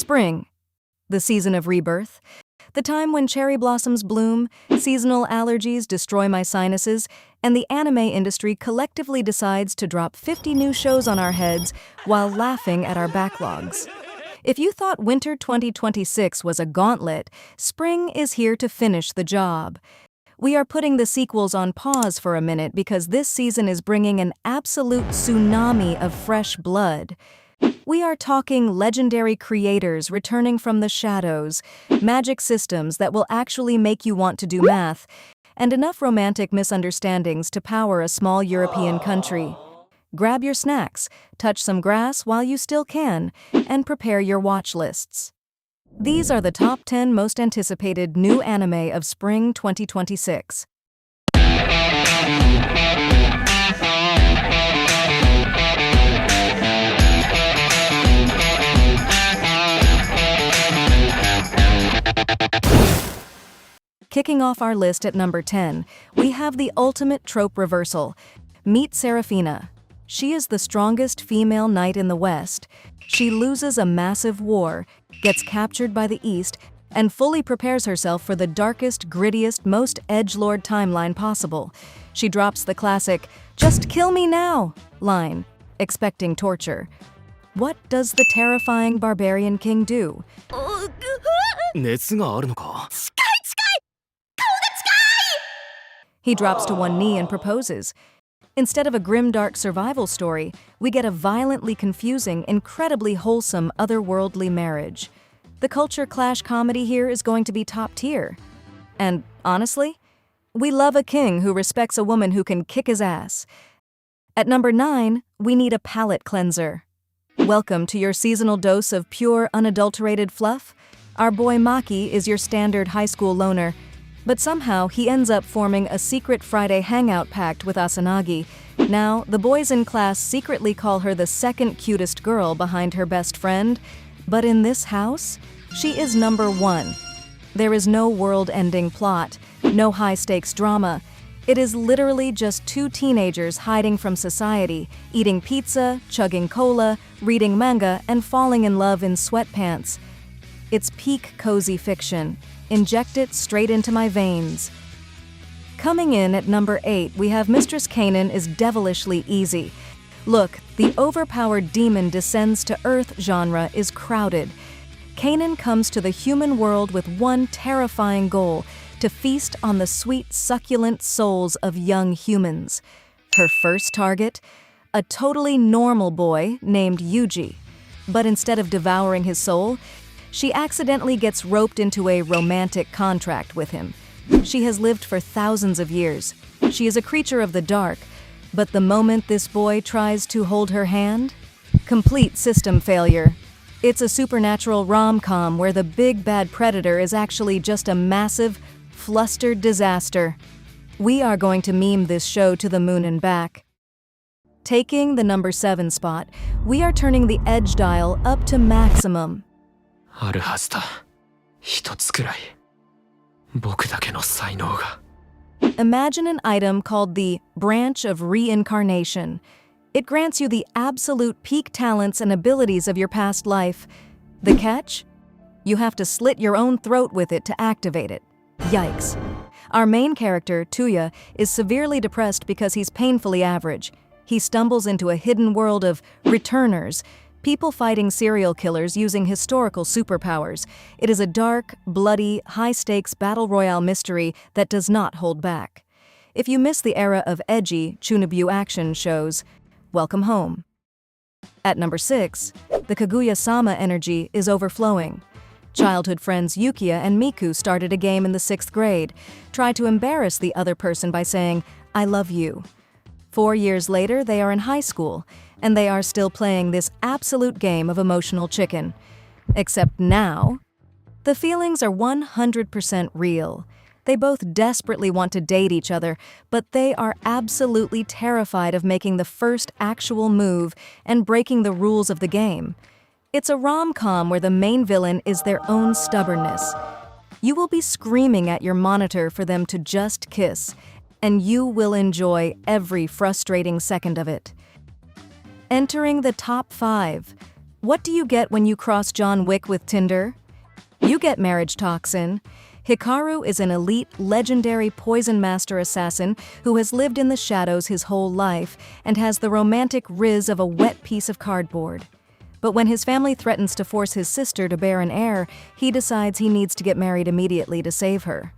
Spring, the season of rebirth, the time when cherry blossoms bloom, seasonal allergies destroy my sinuses, and the anime industry collectively decides to drop 50 new shows on our heads while laughing at our backlogs. If you thought winter 2026 was a gauntlet, spring is here to finish the job. We are putting the sequels on pause for a minute because this season is bringing an absolute tsunami of fresh blood. We are talking legendary creators returning from the shadows, magic systems that will actually make you want to do math, and enough romantic misunderstandings to power a small European country. Grab your snacks, touch some grass while you still can, and prepare your watch lists. These are the top 10 most anticipated new anime of spring 2026. Kicking off our list at number 10, we have the ultimate trope reversal. Meet Seraphina. She is the strongest female knight in the West. She loses a massive war, gets captured by the East, and fully prepares herself for the darkest, grittiest, most edgelord timeline possible. She drops the classic, "Just kill me now" line, expecting torture. What does the terrifying barbarian king do? 熱があるのか? He drops to one knee and proposes. Instead of a grimdark survival story, we get a violently confusing, incredibly wholesome, otherworldly marriage. The culture clash comedy here is going to be top tier. And honestly, we love a king who respects a woman who can kick his ass. At number 9, we need a palate cleanser. Welcome to your seasonal dose of pure, unadulterated fluff. Our boy Maki is your standard high school loner, but somehow he ends up forming a secret Friday hangout pact with Asanagi. Now, the boys in class secretly call her the second cutest girl behind her best friend, but in this house, she is number 1. There is no world-ending plot, no high-stakes drama. It is literally just two teenagers hiding from society, eating pizza, chugging cola, reading manga, and falling in love in sweatpants. It's peak cozy fiction. Inject it straight into my veins. Coming in at number 8, we have Mistress Kanan is devilishly easy. Look, the overpowered demon descends to earth genre is crowded. Kanan comes to the human world with one terrifying goal: to feast on the sweet, succulent souls of young humans. Her first target? A totally normal boy named Yuji. But instead of devouring his soul, she accidentally gets roped into a romantic contract with him. She has lived for thousands of years. She is a creature of the dark, but the moment this boy tries to hold her hand, complete system failure. It's a supernatural rom-com where the big bad predator is actually just a massive, flustered disaster. We are going to meme this show to the moon and back. Taking the number 7 spot, we are turning the edge dial up to maximum. あるはずだ。一つくらい。僕だけの才能が。Imagine an item called the Branch of Reincarnation. It grants you the absolute peak talents and abilities of your past life. The catch? You have to slit your own throat with it to activate it. Yikes. Our main character, Tuya, is severely depressed because he's painfully average. He stumbles into a hidden world of returners, people fighting serial killers using historical superpowers. It is a dark, bloody, high-stakes battle royale mystery that does not hold back. If you miss the era of edgy, Chunibyo action shows, welcome home. At number 6, the Kaguya-sama energy is overflowing. Childhood friends Yukiya and Miku started a game in the 6th grade, tried to embarrass the other person by saying, "I love you." 4 years later, they are in high school, and they are still playing this absolute game of emotional chicken. Except now, the feelings are 100% real. They both desperately want to date each other, but they are absolutely terrified of making the first actual move and breaking the rules of the game. It's a rom-com where the main villain is their own stubbornness. You will be screaming at your monitor for them to just kiss, and you will enjoy every frustrating second of it. Entering the top 5, What do you get when you cross John Wick with Tinder? You get Marriagetoxin. Hikaru is an elite, legendary poison master assassin who has lived in the shadows his whole life and has the romantic riz of a wet piece of cardboard. But when his family threatens to force his sister to bear an heir, he decides he needs to get married immediately to save her.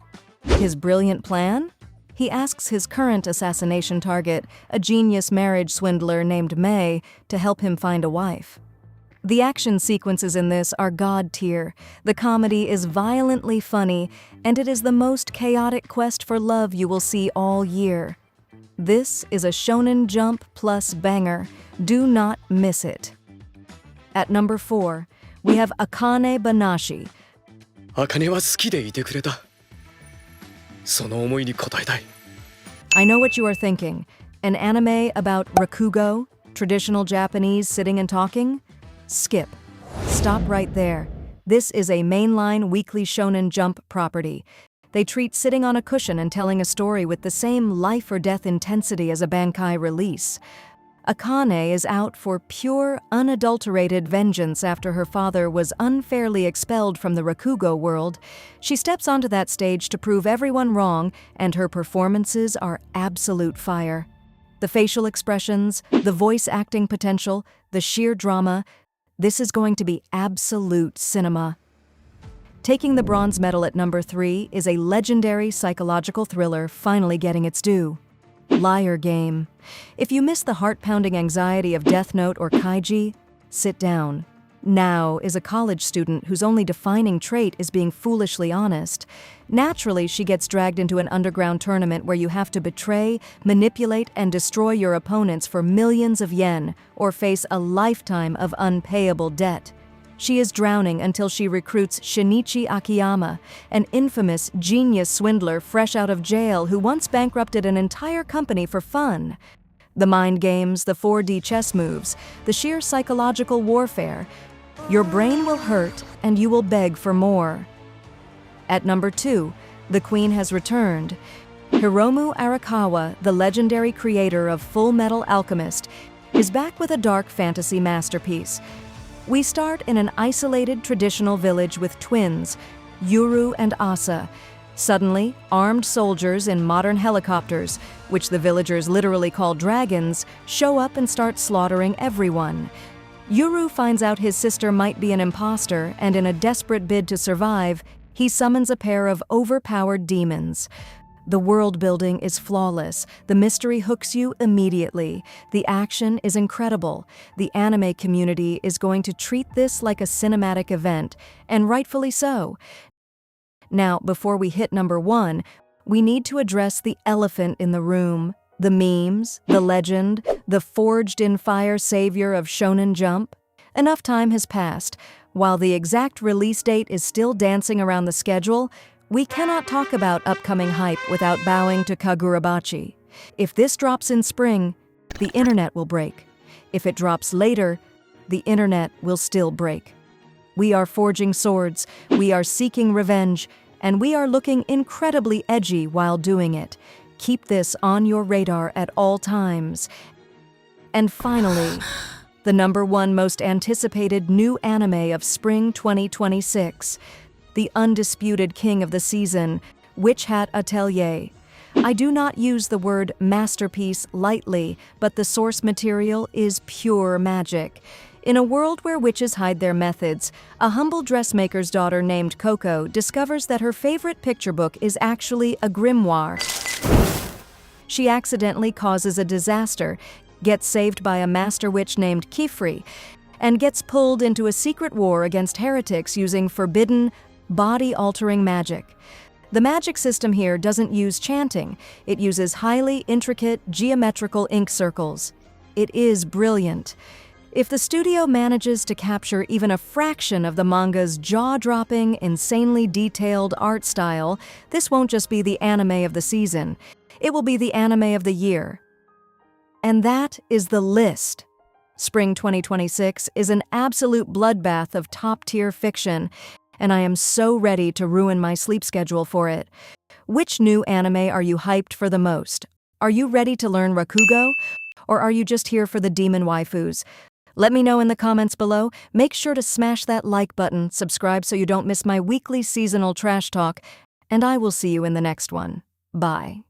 His brilliant plan? He asks his current assassination target, a genius marriage swindler named May, to help him find a wife. The action sequences in this are god tier, the comedy is violently funny, and it is the most chaotic quest for love you will see all year. This is a Shonen Jump plus banger. Do not miss it. At number 4, we have Akane-banashi. 茜は好きでいてくれた。その思いに応えたい。I know what you are thinking. An anime about rakugo, traditional Japanese sitting and talking? Skip. Stop right there. This is a mainline weekly Shonen Jump property. They treat sitting on a cushion and telling a story with the same life or death intensity as a Bankai release. Akane is out for pure, unadulterated vengeance after her father was unfairly expelled from the Rakugo world. She steps onto that stage to prove everyone wrong, and her performances are absolute fire. The facial expressions, the voice acting potential, the sheer drama, this is going to be absolute cinema. Taking the bronze medal at number 3 is a legendary psychological thriller finally getting its due. Liar Game. If you miss the heart-pounding anxiety of Death Note or Kaiji, sit down. Now is a college student whose only defining trait is being foolishly honest. Naturally, she gets dragged into an underground tournament where you have to betray, manipulate, and destroy your opponents for millions of yen, or face a lifetime of unpayable debt. She is drowning until she recruits Shinichi Akiyama, an infamous genius swindler fresh out of jail who once bankrupted an entire company for fun. The mind games, the 4D chess moves, the sheer psychological warfare. Your brain will hurt and you will beg for more. At number 2, the Queen has returned. Hiromu Arakawa, the legendary creator of Full Metal Alchemist, is back with a dark fantasy masterpiece. We start in an isolated traditional village with twins, Yuru and Asa. Suddenly, armed soldiers in modern helicopters, which the villagers literally call dragons, show up and start slaughtering everyone. Yuru finds out his sister might be an imposter, and in a desperate bid to survive, he summons a pair of overpowered demons. The world building is flawless. The mystery hooks you immediately. The action is incredible. The anime community is going to treat this like a cinematic event, and rightfully so. Now, before we hit number 1, we need to address the elephant in the room. The memes, the legend, the forged-in-fire savior of Shonen Jump. Enough time has passed. While the exact release date is still dancing around the schedule, we cannot talk about upcoming hype without bowing to Kagurabachi. If this drops in spring, the internet will break. If it drops later, the internet will still break. We are forging swords, we are seeking revenge, and we are looking incredibly edgy while doing it. Keep this on your radar at all times. And finally, the number 1 most anticipated new anime of spring 2026. The undisputed king of the season, Witch Hat Atelier. I do not use the word masterpiece lightly, but the source material is pure magic. In a world where witches hide their methods, a humble dressmaker's daughter named Coco discovers that her favorite picture book is actually a grimoire. She accidentally causes a disaster, gets saved by a master witch named Kifri, and gets pulled into a secret war against heretics using forbidden, body-altering magic. The magic system here doesn't use chanting. It uses highly intricate geometrical ink circles. It is brilliant. If the studio manages to capture even a fraction of the manga's jaw-dropping, insanely detailed art style, this won't just be the anime of the season. It will be the anime of the year. And that is the list. Spring 2026 is an absolute bloodbath of top-tier fiction, and I am so ready to ruin my sleep schedule for it. Which new anime are you hyped for the most? Are you ready to learn Rakugo? Or are you just here for the demon waifus? Let me know in the comments below. Make sure to smash that like button, subscribe so you don't miss my weekly seasonal trash talk, and I will see you in the next one. Bye.